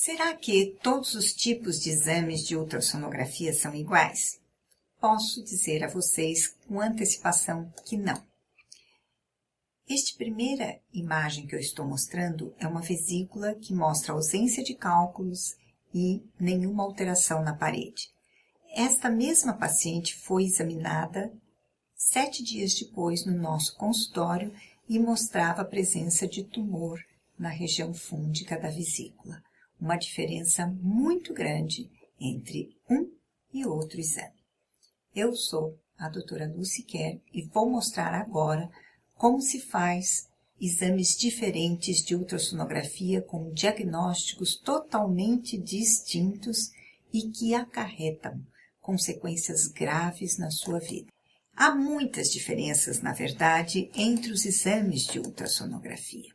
Será que todos os tipos de exames de ultrassonografia são iguais? Posso dizer a vocês com antecipação que não. Esta primeira imagem que eu estou mostrando é uma vesícula que mostra ausência de cálculos e nenhuma alteração na parede. Esta mesma paciente foi examinada 7 dias depois no nosso consultório e mostrava a presença de tumor na região fúndica da vesícula. Uma diferença muito grande entre um e outro exame. Eu sou a doutora Lucy Kerr e vou mostrar agora como se faz exames diferentes de ultrassonografia com diagnósticos totalmente distintos e que acarretam consequências graves na sua vida. Há muitas diferenças, na verdade, entre os exames de ultrassonografia.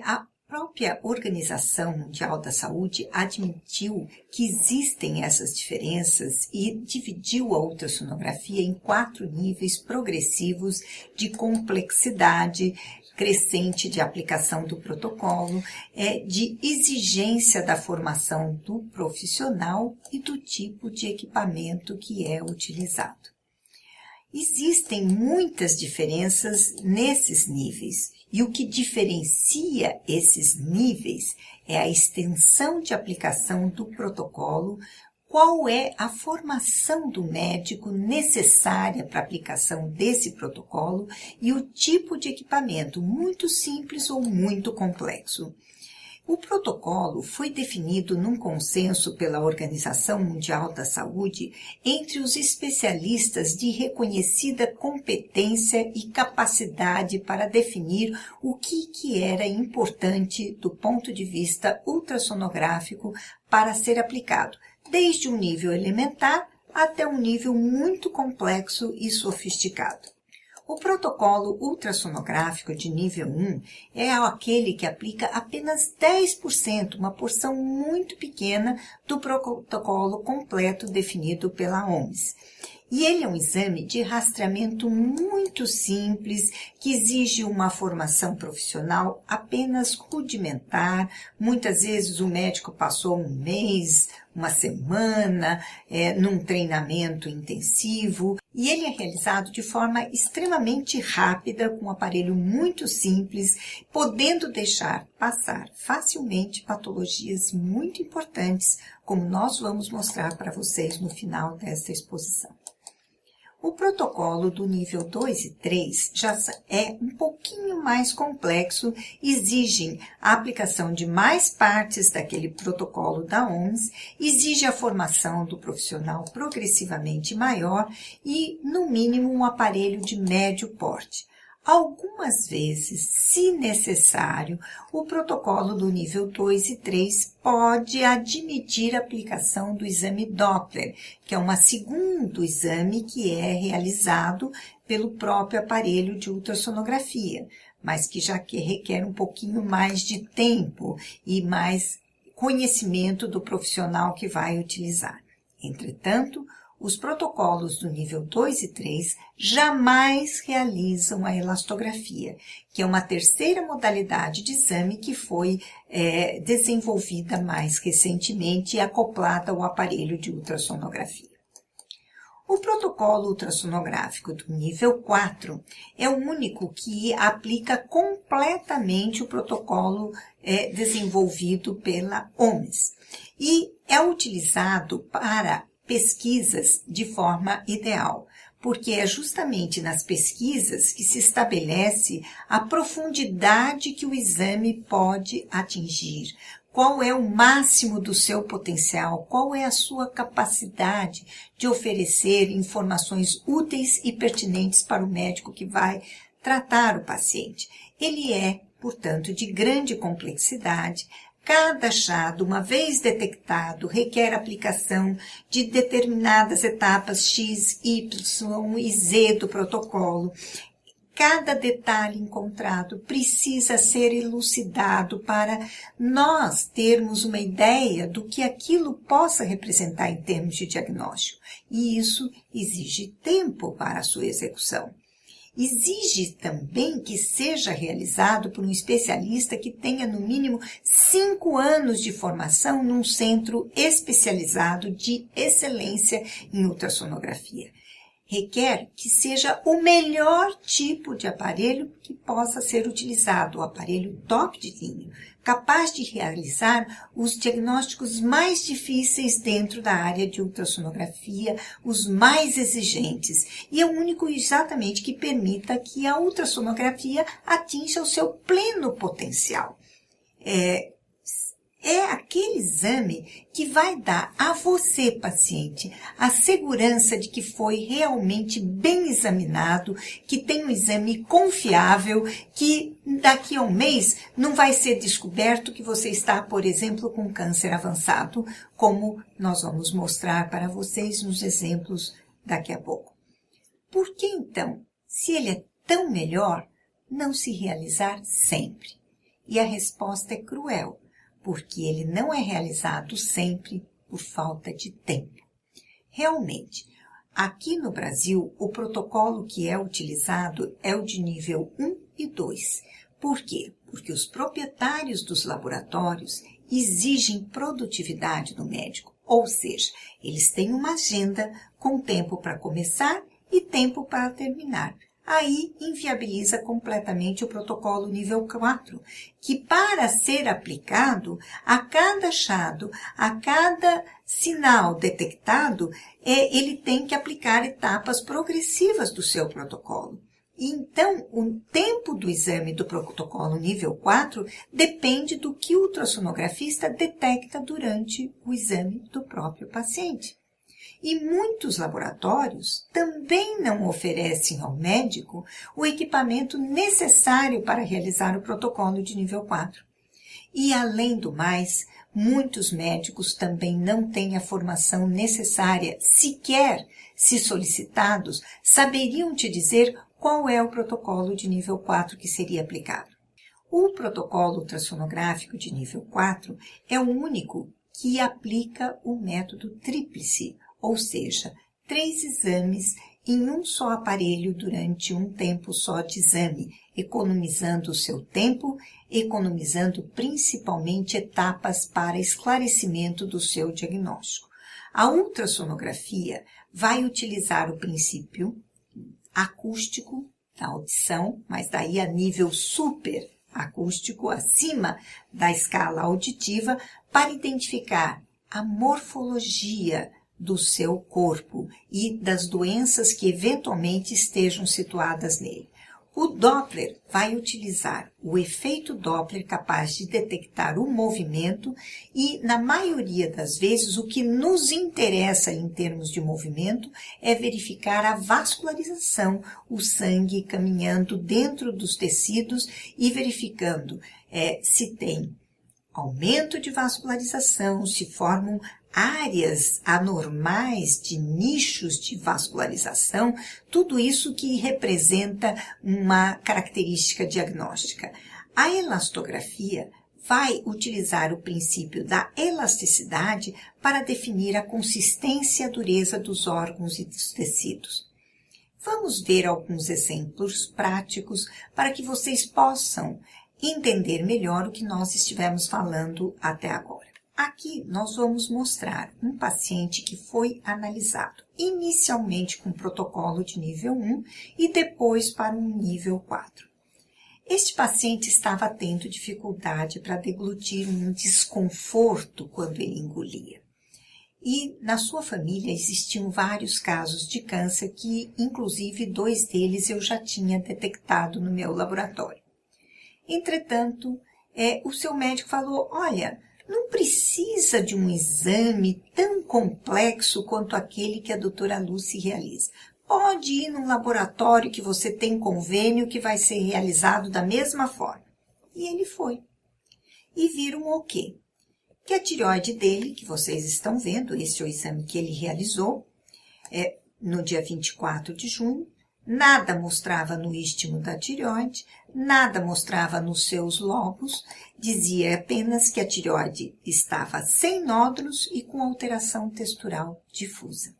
A própria Organização Mundial da Saúde admitiu que existem essas diferenças e dividiu a ultrassonografia em 4 níveis progressivos de complexidade crescente de aplicação do protocolo, de exigência da formação do profissional e do tipo de equipamento que é utilizado. Existem muitas diferenças nesses níveis e o que diferencia esses níveis é a extensão de aplicação do protocolo, qual é a formação do médico necessária para a aplicação desse protocolo e o tipo de equipamento, muito simples ou muito complexo. O protocolo foi definido num consenso pela Organização Mundial da Saúde entre os especialistas de reconhecida competência e capacidade para definir o que era importante do ponto de vista ultrassonográfico para ser aplicado, desde um nível elementar até um nível muito complexo e sofisticado. O protocolo ultrassonográfico de nível 1 é aquele que aplica apenas 10%, uma porção muito pequena do protocolo completo definido pela OMS. E ele é um exame de rastreamento muito simples, que exige uma formação profissional apenas rudimentar. Muitas vezes o médico passou um mês, uma semana, num treinamento intensivo. E ele é realizado de forma extremamente rápida, com um aparelho muito simples, podendo deixar passar facilmente patologias muito importantes, como nós vamos mostrar para vocês no final desta exposição. O protocolo do nível 2 e 3 já é um pouquinho mais complexo, exigem a aplicação de mais partes daquele protocolo da OMS, exige a formação do profissional progressivamente maior e, no mínimo, um aparelho de médio porte. Algumas vezes, se necessário, o protocolo do nível 2 e 3 pode admitir a aplicação do exame Doppler, que é um segundo exame que é realizado pelo próprio aparelho de ultrassonografia, mas que já requer um pouquinho mais de tempo e mais conhecimento do profissional que vai utilizar. Entretanto, os protocolos do nível 2 e 3 jamais realizam a elastografia, que é uma terceira modalidade de exame que foi desenvolvida mais recentemente e acoplada ao aparelho de ultrassonografia. O protocolo ultrassonográfico do nível 4 é o único que aplica completamente o protocolo desenvolvido pela OMS e é utilizado para pesquisas de forma ideal, porque é justamente nas pesquisas que se estabelece a profundidade que o exame pode atingir, qual é o máximo do seu potencial, qual é a sua capacidade de oferecer informações úteis e pertinentes para o médico que vai tratar o paciente. Ele é, portanto, de grande complexidade. Cada achado, uma vez detectado, requer aplicação de determinadas etapas X, Y e Z do protocolo. Cada detalhe encontrado precisa ser elucidado para nós termos uma ideia do que aquilo possa representar em termos de diagnóstico. E isso exige tempo para a sua execução. Exige também que seja realizado por um especialista que tenha no mínimo 5 anos de formação num centro especializado de excelência em ultrassonografia. Requer que seja o melhor tipo de aparelho que possa ser utilizado, o aparelho top de linha, capaz de realizar os diagnósticos mais difíceis dentro da área de ultrassonografia, os mais exigentes, e é o único exatamente que permita que a ultrassonografia atinja o seu pleno potencial. É aquele exame que vai dar a você, paciente, a segurança de que foi realmente bem examinado, que tem um exame confiável, que daqui a um mês não vai ser descoberto que você está, por exemplo, com câncer avançado, como nós vamos mostrar para vocês nos exemplos daqui a pouco. Por que então, se ele é tão melhor, não se realizar sempre? E a resposta é cruel, porque ele não é realizado sempre por falta de tempo. Realmente, aqui no Brasil, o protocolo que é utilizado é o de nível 1 e 2. Por quê? Porque os proprietários dos laboratórios exigem produtividade do médico, ou seja, eles têm uma agenda com tempo para começar e tempo para terminar. Aí inviabiliza completamente o protocolo nível 4, que para ser aplicado, a cada achado, a cada sinal detectado, ele tem que aplicar etapas progressivas do seu protocolo. Então, o tempo do exame do protocolo nível 4 depende do que o ultrassonografista detecta durante o exame do próprio paciente. E muitos laboratórios também não oferecem ao médico o equipamento necessário para realizar o protocolo de nível 4. E, além do mais, muitos médicos também não têm a formação necessária, sequer, se solicitados, saberiam te dizer qual é o protocolo de nível 4 que seria aplicado. O protocolo ultrassonográfico de nível 4 é o único que aplica o método tríplice, ou seja, 3 exames em um só aparelho durante um tempo só de exame, economizando o seu tempo, economizando principalmente etapas para esclarecimento do seu diagnóstico. A ultrassonografia vai utilizar o princípio acústico da audição, mas daí a nível super acústico, acima da escala auditiva, para identificar a morfologia do seu corpo e das doenças que eventualmente estejam situadas nele. O Doppler vai utilizar o efeito Doppler capaz de detectar o movimento e, na maioria das vezes, o que nos interessa em termos de movimento é verificar a vascularização, o sangue caminhando dentro dos tecidos e verificando se tem aumento de vascularização, se formam áreas anormais de nichos de vascularização, tudo isso que representa uma característica diagnóstica. A elastografia vai utilizar o princípio da elasticidade para definir a consistência e a dureza dos órgãos e dos tecidos. Vamos ver alguns exemplos práticos para que vocês possam entender melhor o que nós estivemos falando até agora. Aqui nós vamos mostrar um paciente que foi analisado inicialmente com protocolo de nível 1 e depois para um nível 4. Este paciente estava tendo dificuldade para deglutir, um desconforto quando ele engolia. E na sua família existiam vários casos de câncer que, inclusive, 2 deles eu já tinha detectado no meu laboratório. Entretanto, o seu médico falou, olha, não precisa de um exame tão complexo quanto aquele que a doutora Lucy realiza. Pode ir num laboratório que você tem convênio que vai ser realizado da mesma forma. E ele foi. E viram o quê? Que a tireoide dele, que vocês estão vendo, esse é o exame que ele realizou, no dia 24 de junho, nada mostrava no istmo da tireoide, nada mostrava nos seus lobos, dizia apenas que a tireoide estava sem nódulos e com alteração textural difusa.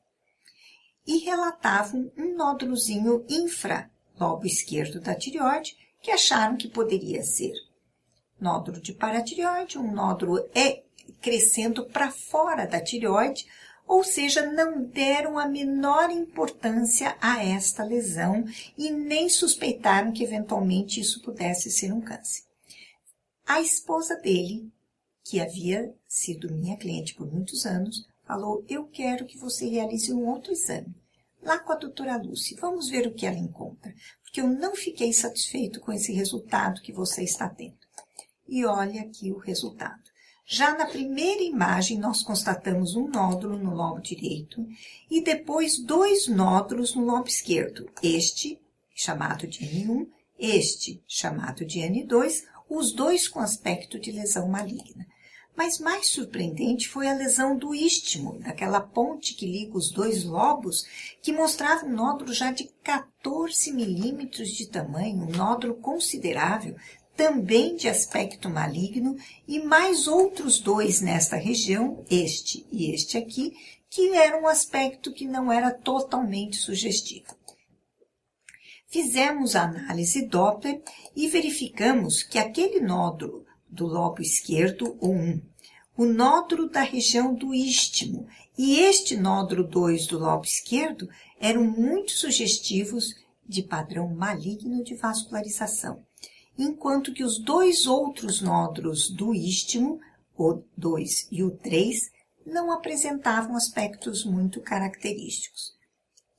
E relatavam um nódulozinho lobo esquerdo da tireoide, que acharam que poderia ser nódulo de paratireoide, um nódulo crescendo para fora da tireoide, ou seja, não deram a menor importância a esta lesão e nem suspeitaram que eventualmente isso pudesse ser um câncer. A esposa dele, que havia sido minha cliente por muitos anos, falou: eu quero que você realize um outro exame. Lá com a doutora Lúcia, vamos ver o que ela encontra, porque eu não fiquei satisfeito com esse resultado que você está tendo. E olha aqui o resultado. Já na primeira imagem, nós constatamos um nódulo no lobo direito e depois 2 nódulos no lobo esquerdo. Este, chamado de N1, este, chamado de N2, os dois com aspecto de lesão maligna. Mas mais surpreendente foi a lesão do istmo, daquela ponte que liga os 2 lobos, que mostrava um nódulo já de 14 milímetros de tamanho, um nódulo considerável, também de aspecto maligno, e mais outros 2 nesta região, este e este aqui, que era um aspecto que não era totalmente sugestivo. Fizemos a análise Doppler e verificamos que aquele nódulo do lobo esquerdo, o 1, o nódulo da região do istmo e este nódulo 2 do lobo esquerdo eram muito sugestivos de padrão maligno de vascularização, enquanto que os 2 outros nódulos do istmo, o 2 e o 3, não apresentavam aspectos muito característicos.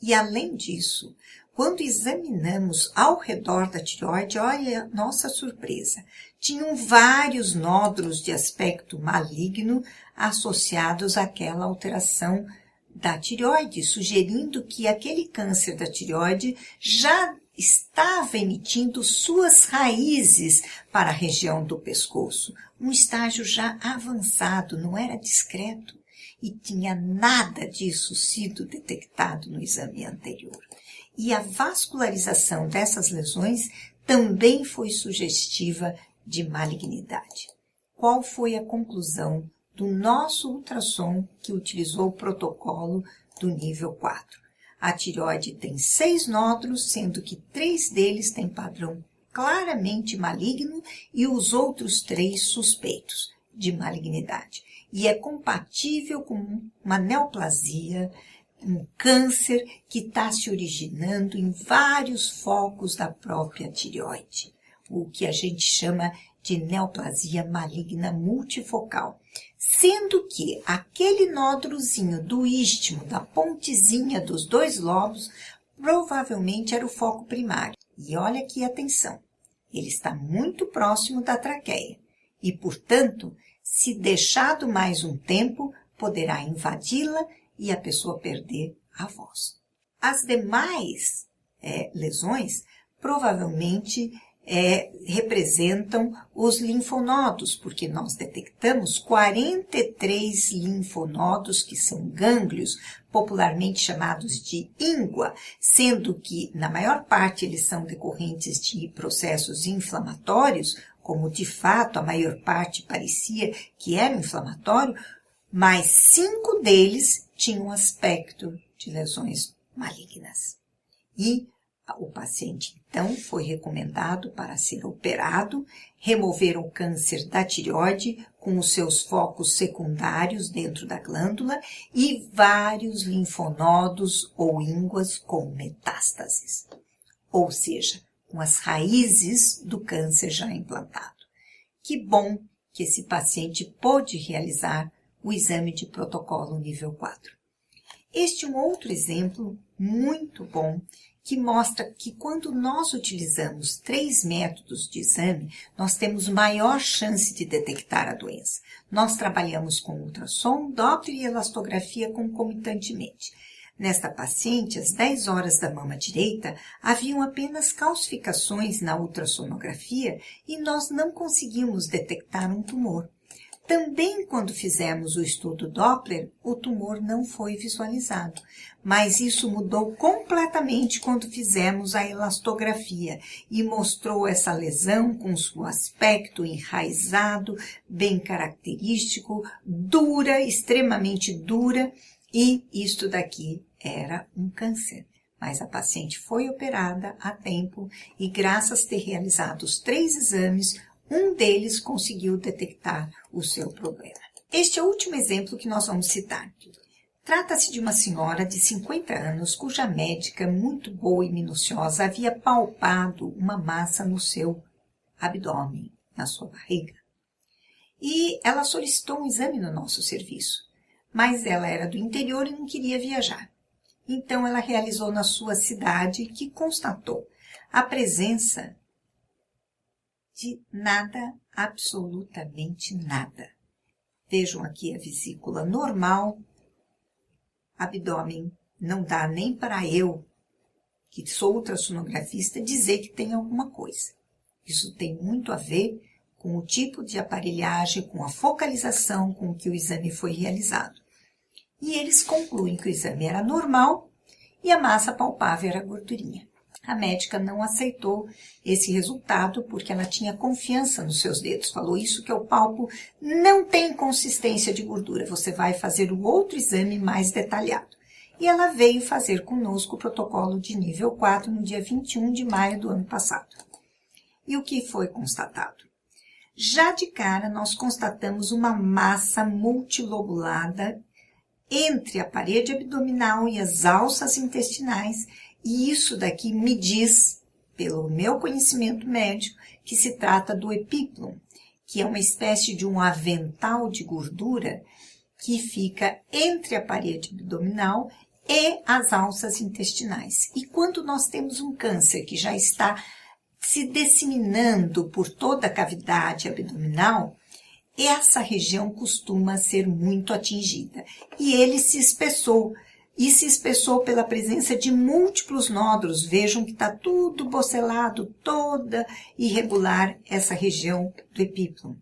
E além disso, quando examinamos ao redor da tireoide, olha nossa surpresa, tinham vários nódulos de aspecto maligno associados àquela alteração da tireoide, sugerindo que aquele câncer da tireoide já estava emitindo suas raízes para a região do pescoço, um estágio já avançado, não era discreto, e tinha nada disso sido detectado no exame anterior. E a vascularização dessas lesões também foi sugestiva de malignidade. Qual foi a conclusão do nosso ultrassom que utilizou o protocolo do nível 4? A tireoide tem 6 nódulos, sendo que 3 deles têm padrão claramente maligno e os outros 3 suspeitos de malignidade. E é compatível com uma neoplasia, um câncer que está se originando em vários focos da própria tireoide, o que a gente chama de neoplasia maligna multifocal. Sendo que aquele nódulozinho do istmo, da pontezinha dos 2 lobos, provavelmente era o foco primário. E olha aqui, atenção, ele está muito próximo da traqueia e, portanto, se deixado mais um tempo, poderá invadi-la e a pessoa perder a voz. As demais lesões provavelmente representam os linfonodos, porque nós detectamos 43 linfonodos, que são gânglios, popularmente chamados de íngua, sendo que, na maior parte, eles são decorrentes de processos inflamatórios, como de fato a maior parte parecia que era inflamatório, mas 5 deles tinham aspecto de lesões malignas. E o paciente, então, foi recomendado para ser operado, remover o câncer da tireoide com os seus focos secundários dentro da glândula e vários linfonodos ou ínguas com metástases, ou seja, com as raízes do câncer já implantado. Que bom que esse paciente pôde realizar o exame de protocolo nível 4. Este é um outro exemplo muito bom que mostra que quando nós utilizamos 3 métodos de exame, nós temos maior chance de detectar a doença. Nós trabalhamos com ultrassom, Doppler e elastografia concomitantemente. Nesta paciente, às 10 horas da mama direita, haviam apenas calcificações na ultrassonografia e nós não conseguimos detectar um tumor. Também, quando fizemos o estudo Doppler, o tumor não foi visualizado, mas isso mudou completamente quando fizemos a elastografia e mostrou essa lesão com seu aspecto enraizado, bem característico, dura, extremamente dura, e isto daqui era um câncer. mas a paciente foi operada a tempo e, graças a ter realizado os 3 exames, um deles conseguiu detectar o seu problema. Este é o último exemplo que nós vamos citar. Trata-se de uma senhora de 50 anos cuja médica, muito boa e minuciosa, havia palpado uma massa no seu abdômen, na sua barriga. E ela solicitou um exame no nosso serviço, mas ela era do interior e não queria viajar. Então ela realizou na sua cidade, que constatou a presença de nada, absolutamente nada. Vejam aqui a vesícula normal, abdômen, não dá nem para eu, que sou ultrassonografista, dizer que tem alguma coisa. Isso tem muito a ver com o tipo de aparelhagem, com a focalização com que o exame foi realizado. E eles concluem que o exame era normal e a massa palpável era gordurinha. A médica não aceitou esse resultado porque ela tinha confiança nos seus dedos. Falou: isso que eu palpo não tem consistência de gordura, você vai fazer o outro exame mais detalhado. E ela veio fazer conosco o protocolo de nível 4 no dia 21 de maio do ano passado. E o que foi constatado? Já de cara, nós constatamos uma massa multilobulada entre a parede abdominal e as alças intestinais, e isso daqui me diz, pelo meu conhecimento médico, que se trata do epíplon, que é uma espécie de um avental de gordura que fica entre a parede abdominal e as alças intestinais. E quando nós temos um câncer que já está se disseminando por toda a cavidade abdominal, essa região costuma ser muito atingida. E ele se espessou. E se espessou pela presença de múltiplos nódulos. Vejam que está tudo bocelado, toda irregular essa região do epíplon.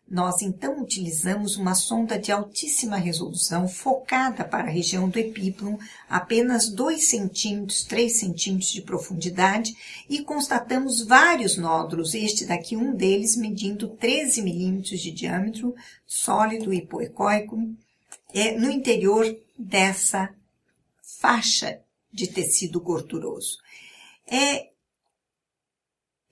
Nós, então, utilizamos uma sonda de altíssima resolução focada para a região do epíplon, apenas 2 centímetros, 3 centímetros de profundidade, e constatamos vários nódulos, este daqui, um deles medindo 13 milímetros de diâmetro, sólido hipoecóico, no interior dessa faixa de tecido gorduroso.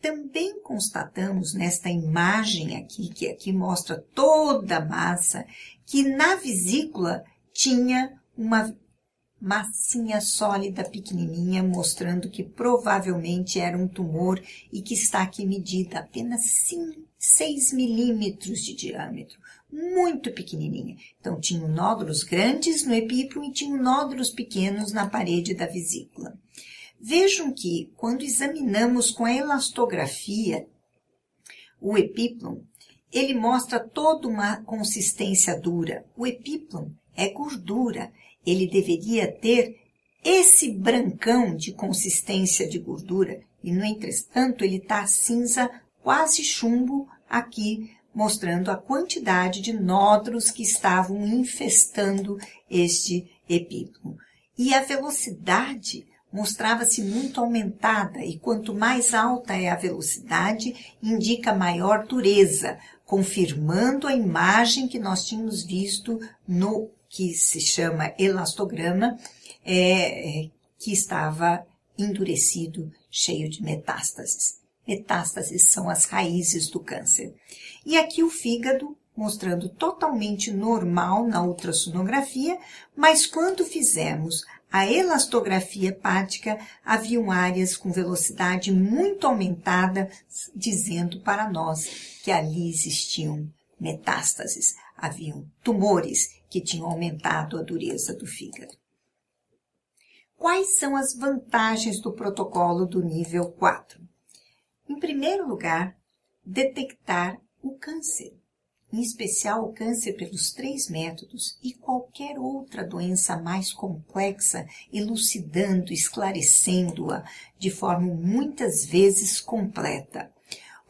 Também constatamos nesta imagem aqui, que aqui mostra toda a massa, que na vesícula tinha uma massinha sólida pequenininha, mostrando que provavelmente era um tumor e que está aqui medida apenas 6 milímetros de diâmetro, muito pequenininha. Então, tinham nódulos grandes no epíplon e tinham nódulos pequenos na parede da vesícula. Vejam que, quando examinamos com a elastografia o epíplon, ele mostra toda uma consistência dura. O epíplon é gordura, ele deveria ter esse brancão de consistência de gordura, e, no entretanto, ele está cinza, quase chumbo, aqui, mostrando a quantidade de nódulos que estavam infestando este epíplon. E a velocidade mostrava-se muito aumentada, e quanto mais alta é a velocidade, indica maior dureza, confirmando a imagem que nós tínhamos visto no que se chama elastograma, que estava endurecido, cheio de metástases. Metástases são as raízes do câncer. E aqui o fígado, mostrando totalmente normal na ultrassonografia, mas quando fizemos a elastografia hepática, haviam áreas com velocidade muito aumentada, dizendo para nós que ali existiam metástases, haviam tumores que tinham aumentado a dureza do fígado. Quais são as vantagens do protocolo do nível 4? Em primeiro lugar, detectar o câncer, em especial o câncer pelos 3 métodos e qualquer outra doença mais complexa, elucidando, esclarecendo-a de forma muitas vezes completa.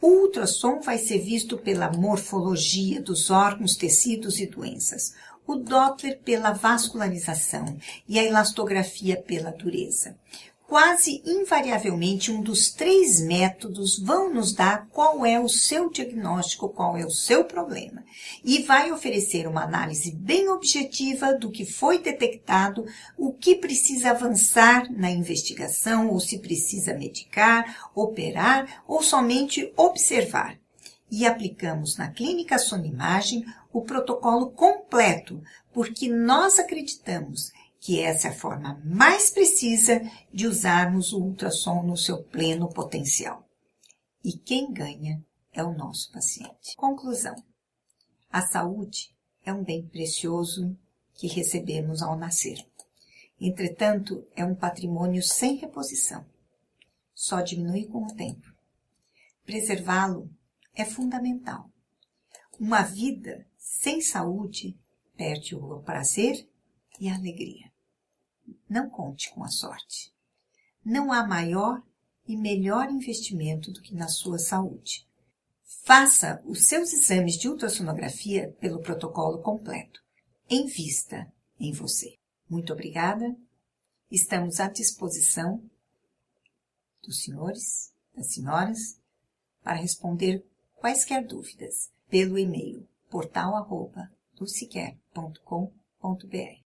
O ultrassom vai ser visto pela morfologia dos órgãos, tecidos e doenças, o Doppler pela vascularização e a elastografia pela dureza. quase invariavelmente um dos 3 métodos vão nos dar qual é o seu diagnóstico, qual é o seu problema. E vai oferecer uma análise bem objetiva do que foi detectado, o que precisa avançar na investigação, ou se precisa medicar, operar ou somente observar. E aplicamos na Clínica Sonimagem o protocolo completo, porque nós acreditamos que essa é a forma mais precisa de usarmos o ultrassom no seu pleno potencial. E quem ganha é o nosso paciente. Conclusão. A saúde é um bem precioso que recebemos ao nascer. Entretanto, é um patrimônio sem reposição. Só diminui com o tempo. Preservá-lo é fundamental. Uma vida sem saúde perde o prazer e a alegria. Não conte com a sorte. Não há maior e melhor investimento do que na sua saúde. Faça os seus exames de ultrassonografia pelo protocolo completo. Invista em você. Muito obrigada. Estamos à disposição dos senhores, das senhoras, para responder quaisquer dúvidas pelo e-mail portal@luciquer.com.br.